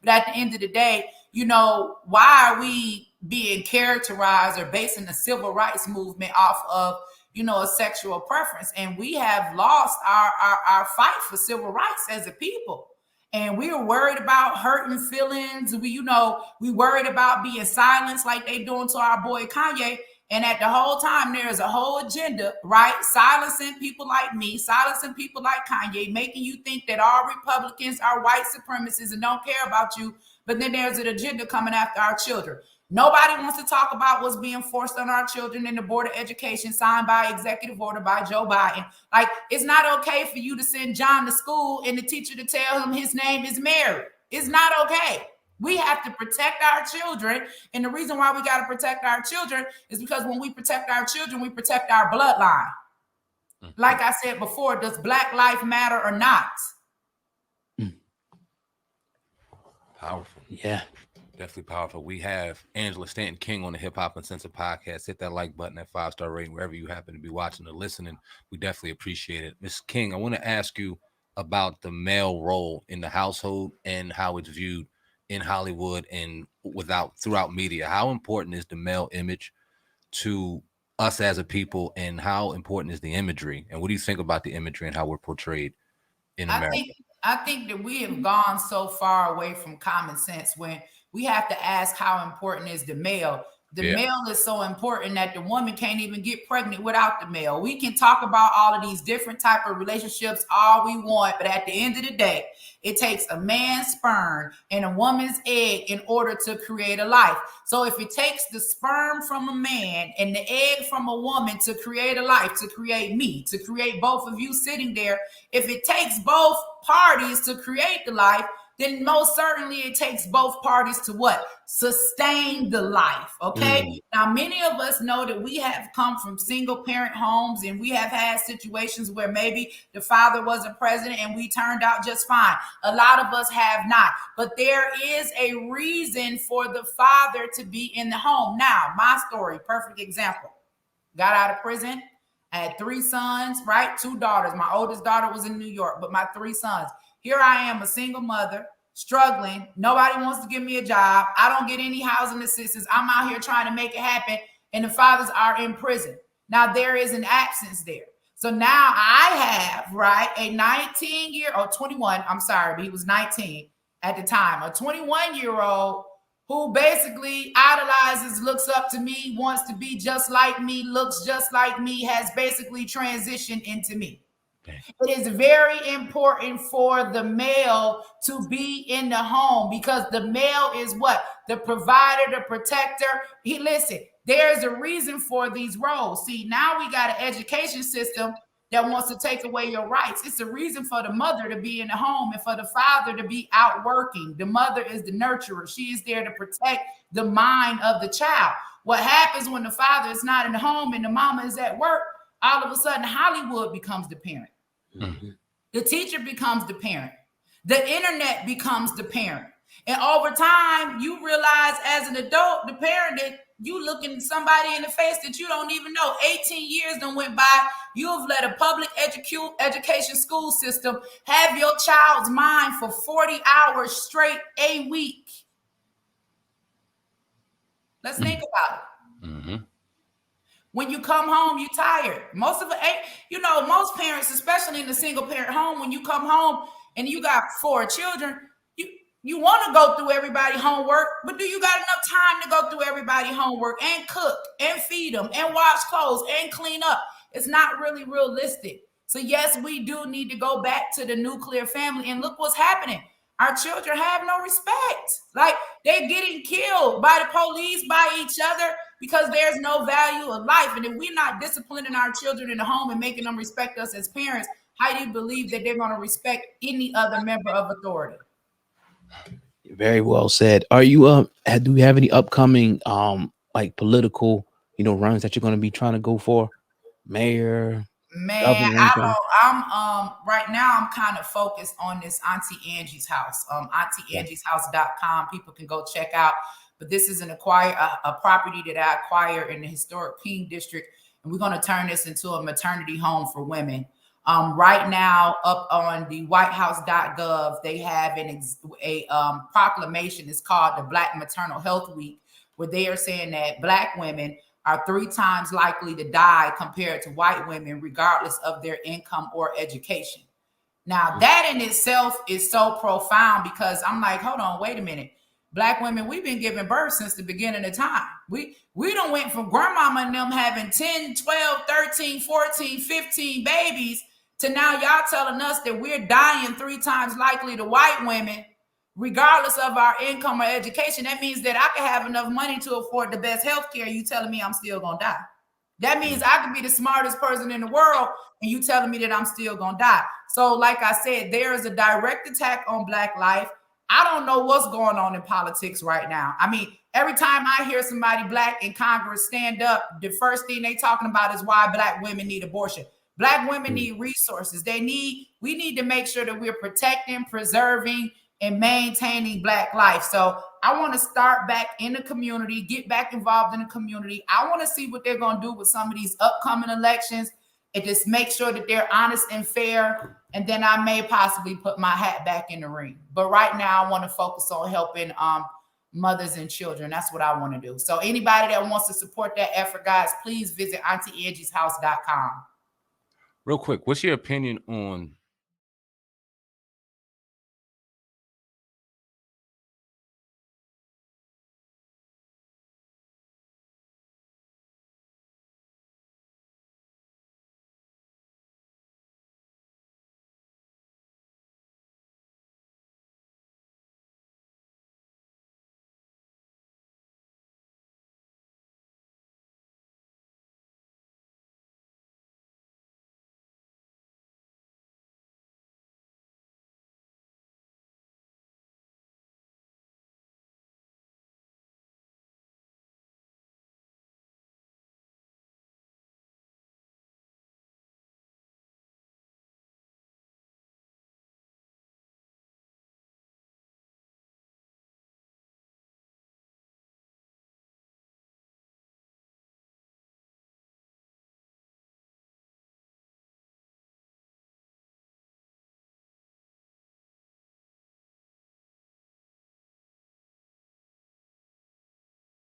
But at the end of the day, why are we being characterized or basing the civil rights movement off of, a sexual preference? And we have lost our fight for civil rights as a people. And we were worried about hurting feelings. We worried about being silenced like they doing to our boy Kanye. And at the whole time, there's a whole agenda, right? Silencing people like me, silencing people like Kanye, making you think that all Republicans are white supremacists and don't care about you. But then there's an agenda coming after our children. Nobody wants to talk about what's being forced on our children in the Board of Education signed by executive order by Joe Biden. Like, it's not okay for you to send John to school and the teacher to tell him his name is Mary. It's not okay. We have to protect our children. And the reason why we got to protect our children is because when we protect our children, we protect our bloodline. Like I said before, does Black life matter or not? Powerful. Yeah. Definitely powerful. We have Angela Stanton King on the Hip Hop Uncensored podcast. Hit that like button, that 5-star rating, wherever you happen to be watching or listening. We definitely appreciate it. Ms. King, I want to ask you about the male role in the household and how it's viewed in Hollywood and throughout media. How important is the male image to us as a people, and how important is the imagery? And what do you think about the imagery and how we're portrayed in America? I think that we have gone so far away from common sense when we have to ask how important is the male. The male is so important that the woman can't even get pregnant without the male. We can talk about all of these different type of relationships all we want, but at the end of the day, it takes a man's sperm and a woman's egg in order to create a life. So if it takes the sperm from a man and the egg from a woman to create a life, to create me, to create both of you sitting there, if it takes both parties to create the life, then most certainly it takes both parties to what? Sustain the life, okay? Now, many of us know that we have come from single parent homes and we have had situations where maybe the father wasn't present and we turned out just fine. A lot of us have not, but there is a reason for the father to be in the home. Now, my story, perfect example. Got out of prison, I had 3 sons, right? 2 daughters. My oldest daughter was in New York, but my 3 sons. Here I am, a single mother, struggling. Nobody wants to give me a job. I don't get any housing assistance. I'm out here trying to make it happen, and the fathers are in prison. Now, there is an absence there. So now I have, right, a 21, I'm sorry, but he was 19 at the time, a 21-year-old who basically idolizes, looks up to me, wants to be just like me, looks just like me, has basically transitioned into me. It is very important for the male to be in the home because the male is what? The provider, the protector. There's a reason for these roles. See, now we got an education system that wants to take away your rights. It's a reason for the mother to be in the home and for the father to be out working. The mother is the nurturer. She is there to protect the mind of the child. What happens when the father is not in the home and the mama is at work? All of a sudden, Hollywood becomes the parent. The teacher becomes the parent. The internet becomes the parent. And over time, you realize as an adult, the parent, that you looking somebody in the face that you don't even know. 18 years done went by. You've let a public education school system have your child's mind for 40 hours straight a week. Let's think about it. When you come home, you're tired. Most parents, especially in the single parent home, when you come home and you got 4 children, you want to go through everybody's homework, but do you got enough time to go through everybody's homework and cook and feed them and wash clothes and clean up? It's not really realistic. So yes, we do need to go back to the nuclear family, and look what's happening. Our children have no respect. Like, they're getting killed by the police, by each other, because there's no value of life. And if we're not disciplining our children in the home and making them respect us as parents, how do you believe that they're going to respect any other member of authority? Very well said. Are you do you have any upcoming like political, runs that you're going to be trying to go for? Mayor? Man, I'm right now I'm kind of focused on this Auntie Angie's house. AuntieAngie'sHouse.com. People can go check out. But this is a property that I acquired in the historic King District, and we're going to turn this into a maternity home for women. Right now, up on the whitehouse.gov, they have a proclamation. It's called the Black Maternal Health Week, where they are saying that Black women are 3 times likely to die compared to white women, regardless of their income or education. Now, that in itself is so profound, because I'm like, hold on, wait a minute. Black women, we've been giving birth since the beginning of time. We done went from grandmama and them having 10, 12, 13, 14, 15 babies to now y'all telling us that we're dying 3 times likely to white women, regardless of our income or education. That means that I can have enough money to afford the best health care. You telling me I'm still gonna die. That means I could be the smartest person in the world and you telling me that I'm still gonna die. So like I said, there is a direct attack on Black life. I don't know what's going on in politics right now. I mean, every time I hear somebody Black in Congress stand up, the first thing they talking about is why Black women need abortion. Black women need resources. We need to make sure that we're protecting, preserving, and maintaining Black life. So I want to start back in the community, get back involved in the community. I want to see what they're going to do with some of these upcoming elections and just make sure that they're honest and fair. And then I may possibly put my hat back in the ring. But right now I want to focus on helping mothers and children. That's what I want to do. So anybody that wants to support that effort, guys, please visit AuntieAngie'sHouse.com. Real quick, what's your opinion on